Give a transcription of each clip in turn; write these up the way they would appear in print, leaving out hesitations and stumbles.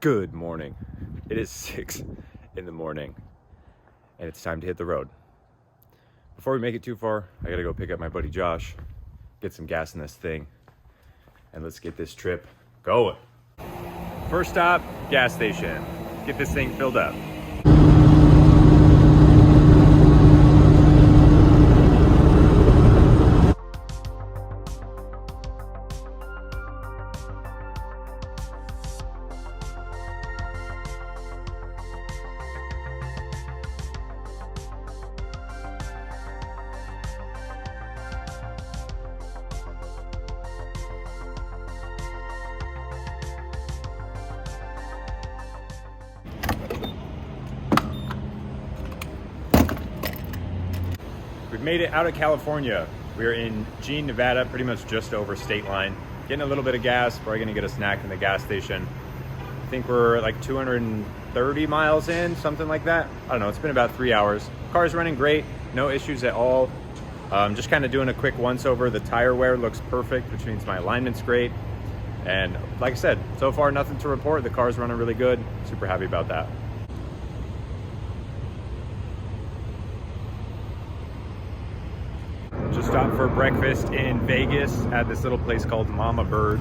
Good morning. It is 6 in the morning and it's time to hit the road. Before we make it too far, I gotta go pick up my buddy Josh, get some gas in this thing, and let's get this trip going. First stop, gas station. Get this thing filled up. We've made it out of California. We're in Jean, Nevada, pretty much just over state line. Getting a little bit of gas, probably gonna get a snack in the gas station. I think we're like 230 miles in, something like that. I don't know, it's been about 3 hours. Car's running great, no issues at all. Just kind of doing a quick once over. The tire wear looks perfect, which means my alignment's great. And like I said, so far nothing to report. The car's running really good, super happy about that. Just stopped for breakfast in Vegas at this little place called Mama Bird.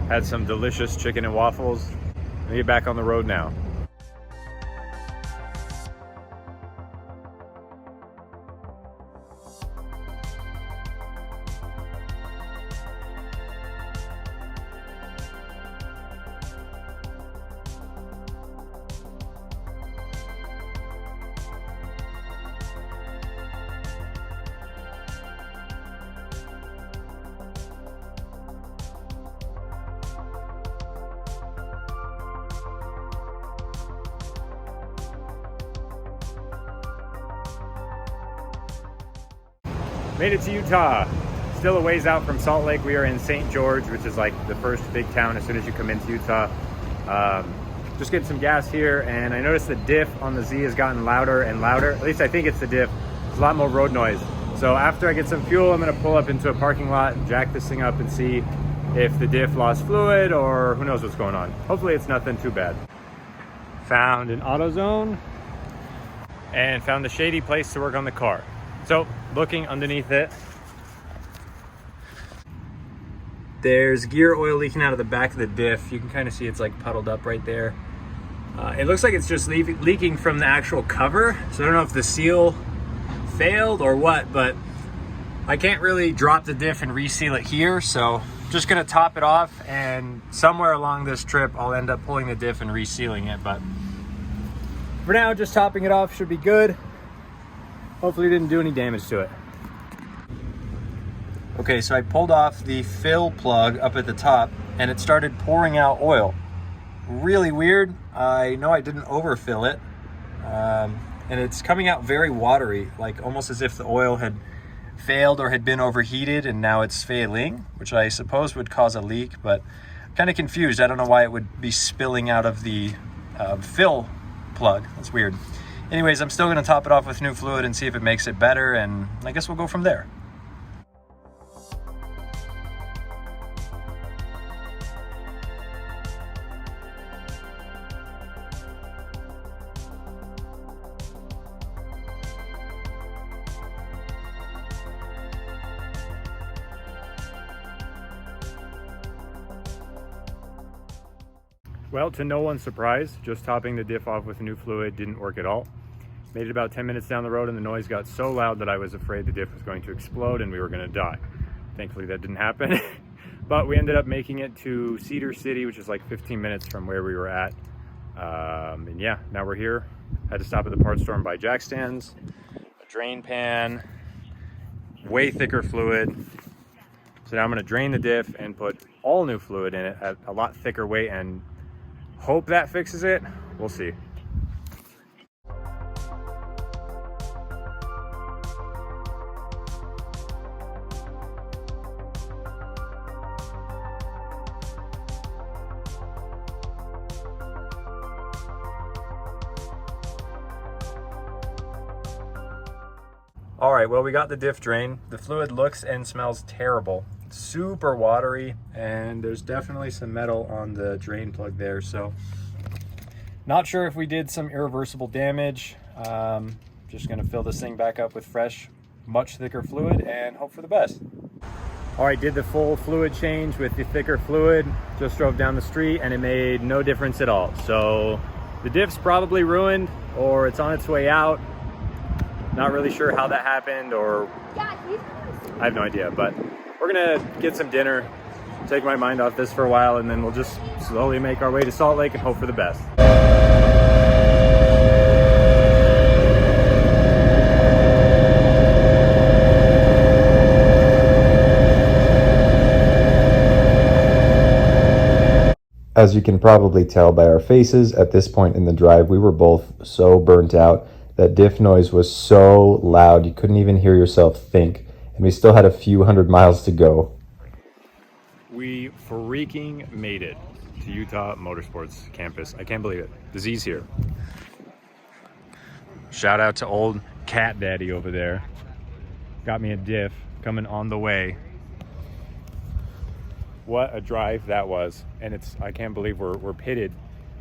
Had some delicious chicken and waffles. Gonna get back on the road now. Made it to Utah. Still a ways out from Salt Lake. We are in St. George, which is like the first big town as soon as you come into Utah. Just getting some gas here, and I noticed the diff on the Z has gotten louder and louder. At least I think it's the diff. There's a lot more road noise. So after I get some fuel, I'm gonna pull up into a parking lot, jack this thing up and see if the diff lost fluid or who knows what's going on. Hopefully it's nothing too bad. Found an AutoZone and found a shady place to work on the car. So, looking underneath it, there's gear oil leaking out of the back of the diff. You can kind of see it's like puddled up right there. It looks like it's just leaking from the actual cover. So I don't know if the seal failed or what, but I can't really drop the diff and reseal it here. So just gonna top it off, and somewhere along this trip, I'll end up pulling the diff and resealing it. But for now, just topping it off should be good. Hopefully didn't do any damage to it. Okay, so I pulled off the fill plug up at the top and it started pouring out oil. Really weird. I know I didn't overfill it. And it's coming out very watery, like almost as if the oil had failed or had been overheated and now it's failing, which I suppose would cause a leak, but I'm kind of confused. I don't know why it would be spilling out of the fill plug. That's weird. Anyways, I'm still going to top it off with new fluid and see if it makes it better, and I guess we'll go from there. Well, to no one's surprise, just topping the diff off with new fluid didn't work at all. Made it about 10 minutes down the road and the noise got so loud that I was afraid the diff was going to explode and we were going to die. Thankfully that didn't happen. But we ended up making it to Cedar City, which is like 15 minutes from where we were at. And yeah, now we're here. Had to stop at the parts store and buy jack stands, a drain pan, way thicker fluid. So now I'm going to drain the diff and put all new fluid in it at a lot thicker weight and hope that fixes it. We'll see. All right, well, we got the diff drain. The fluid looks and smells terrible. super watery, and there's definitely some metal on the drain plug there. So not sure if we did some irreversible damage. Just gonna fill this thing back up with fresh, much thicker fluid and hope for the best. All right, did the full fluid change with the thicker fluid, just drove down the street, and it made no difference at all. So the diff's probably ruined, or it's on its way out. Not really sure how that happened, or I have no idea, but we're gonna get some dinner, take my mind off this for a while, and then we'll just slowly make our way to Salt Lake and hope for the best. As you can probably tell by our faces, at this point in the drive, we were both so burnt out. That diff noise was so loud, you couldn't even hear yourself think. And we still had a few hundred miles to go. We freaking made it to Utah Motorsports campus. I can't believe it. The Z's here. Shout out to old Cat Daddy over there. Got me a diff coming on the way. What a drive that was. And I can't believe we're pitted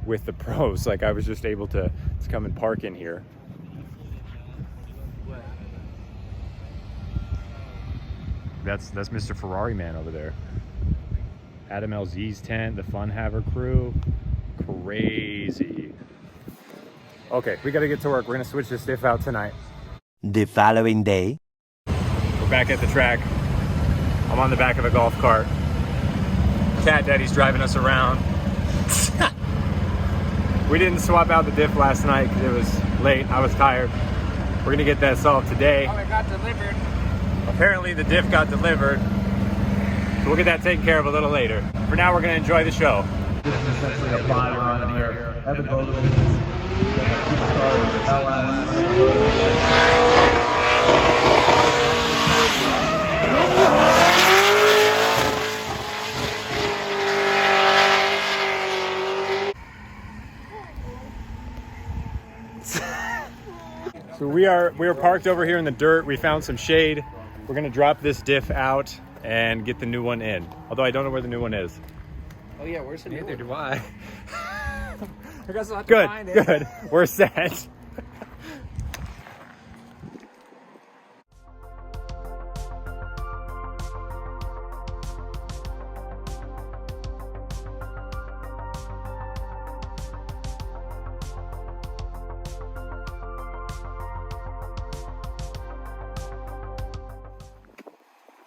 with the pros. Like, I was just able to come and park in here. That's Mr. Ferrari man over there. Adam LZ's tent, the Fun Haver crew. Crazy. Okay, we gotta get to work. We're gonna switch this diff out tonight. The following day. We're back at the track. I'm on the back of a golf cart. Cat Daddy's driving us around. We didn't swap out the diff last night because it was late. I was tired. We're gonna get that solved today. Oh, it got delivered. Apparently the diff got delivered. So we'll get that taken care of a little later. For now, we're gonna enjoy the show. This is essentially a buy run here. Evan Bowden, So we are parked over here in the dirt. We found some shade. We're gonna drop this diff out and get the new one in. Although I don't know where the new one is. Oh yeah, where's the new Neither one? do I. I guess I'll have to Good, find it. good. We're set.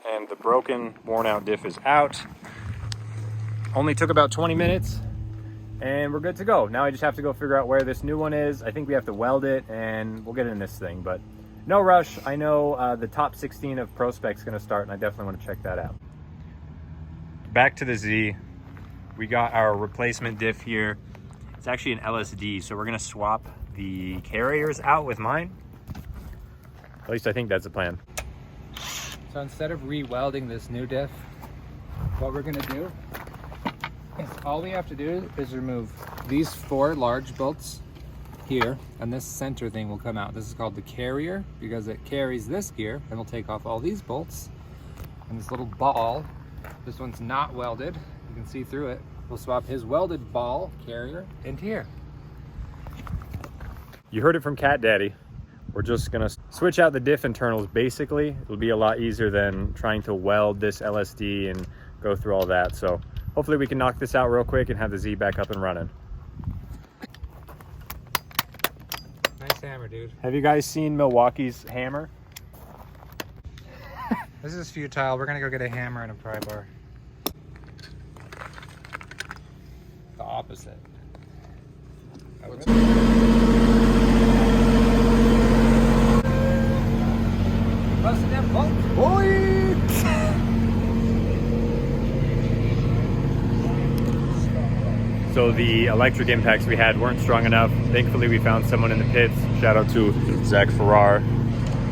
And the broken, worn out diff is out. Only took about 20 minutes and we're good to go. Now I just have to go figure out where this new one is. I think we have to weld it and we'll get in this thing, but no rush. I know the top 16 of Pro Spec's gonna start and I definitely wanna check that out. Back to the Z. We got our replacement diff here. It's actually an LSD, so we're gonna swap the carriers out with mine. At least I think that's the plan. So instead of re-welding this new diff, what we're gonna do is all we have to do is remove these 4 large bolts here, and this center thing will come out. This is called the carrier because it carries this gear, and we'll take off all these bolts. And this little ball, this one's not welded, you can see through it. We'll swap his welded ball carrier into here. You heard it from Cat Daddy. We're just gonna switch out the diff internals basically. It'll be a lot easier than trying to weld this LSD and go through all that. So hopefully we can knock this out real quick and have the Z back up and running. Nice hammer, dude. Have you guys seen Milwaukee's hammer? This is futile. We're gonna go get a hammer and a pry bar. The opposite. Busting them bolts, boy! So the electric impacts we had weren't strong enough. Thankfully we found someone in the pits. Shout out to Zach Farrar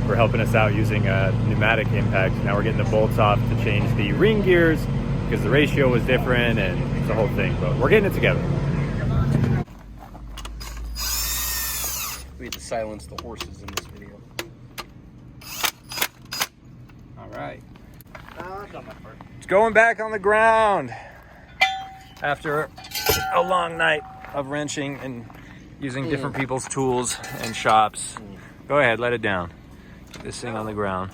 for helping us out using a pneumatic impact. Now we're getting the bolts off to change the ring gears because the ratio was different and it's the whole thing, but we're getting it together. We had to silence the horses in this video. All right. I've done my part. It's going back on the ground after a long night of wrenching and using different people's tools and shops. Go ahead, let it down. Get this thing on the ground.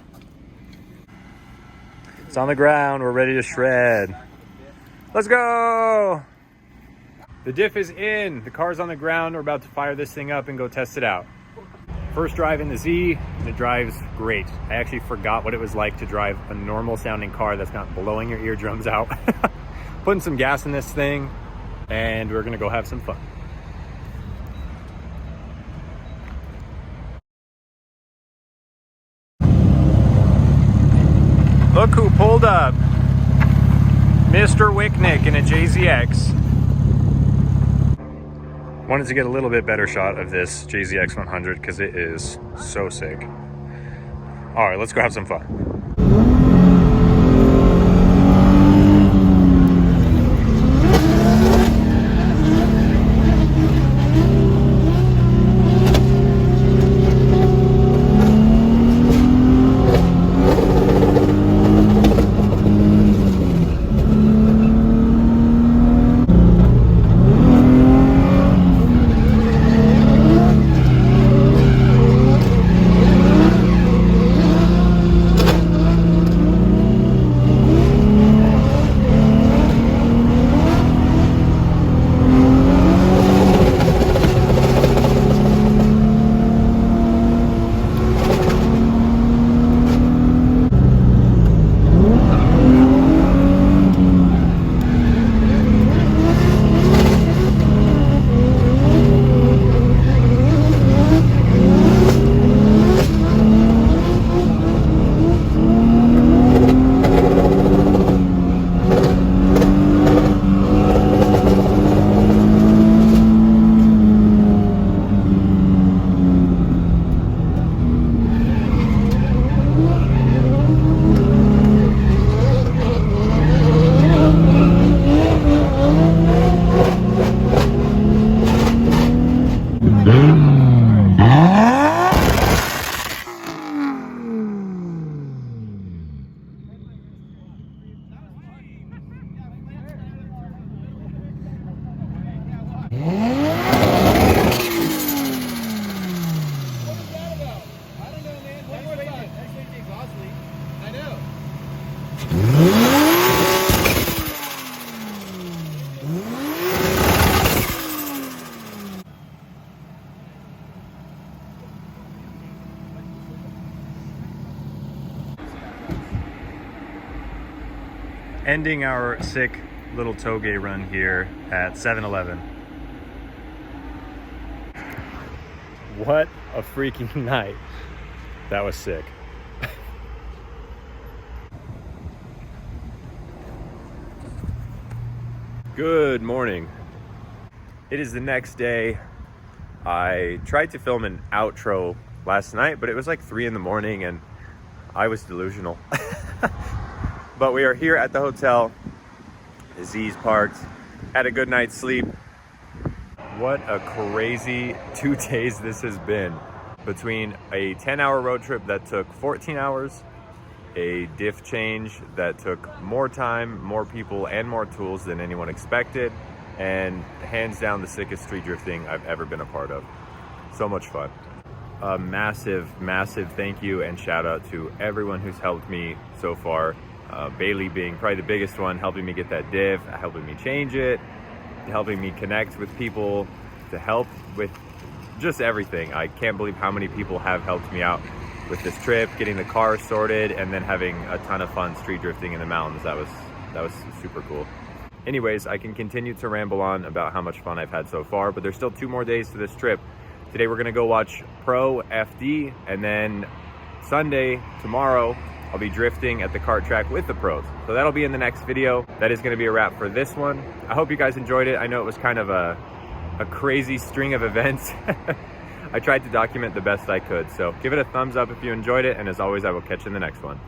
It's on the ground, we're ready to shred. Let's go! The diff is in, the car's on the ground. We're about to fire this thing up and go test it out. First drive in the Z, and it drives great. I actually forgot what it was like to drive a normal sounding car that's not blowing your eardrums out. Putting some gas in this thing, and we're gonna go have some fun. Look who pulled up. Mr. Wicknick in a JZX. Wanted to get a little bit better shot of this JZX 100 because it is so sick. All right, let's go have some fun. Ending our sick little toge run here at 7-Eleven. What a freaking night. That was sick. Good morning. It is the next day. I tried to film an outro last night, but it was like 3 in the morning and I was delusional. But we are here at the hotel. The Z's parked. Had a good night's sleep. What a crazy 2 days this has been. Between a 10-hour road trip that took 14 hours, a diff change that took more time, more people, and more tools than anyone expected, and hands down the sickest street drifting I've ever been a part of. So much fun. A massive, massive thank you and shout out to everyone who's helped me so far. Bailey being probably the biggest one, helping me get that diff, helping me change it, helping me connect with people, to help with just everything. I can't believe how many people have helped me out with this trip, getting the car sorted, and then having a ton of fun street drifting in the mountains. That was super cool. Anyways, I can continue to ramble on about how much fun I've had so far, but there's still 2 more days to this trip. Today we're gonna go watch Pro FD, and then Sunday, tomorrow, I'll be drifting at the kart track with the pros. So that'll be in the next video. That is gonna be a wrap for this one. I hope you guys enjoyed it. I know it was kind of a crazy string of events. I tried to document the best I could. So give it a thumbs up if you enjoyed it. And as always, I will catch you in the next one.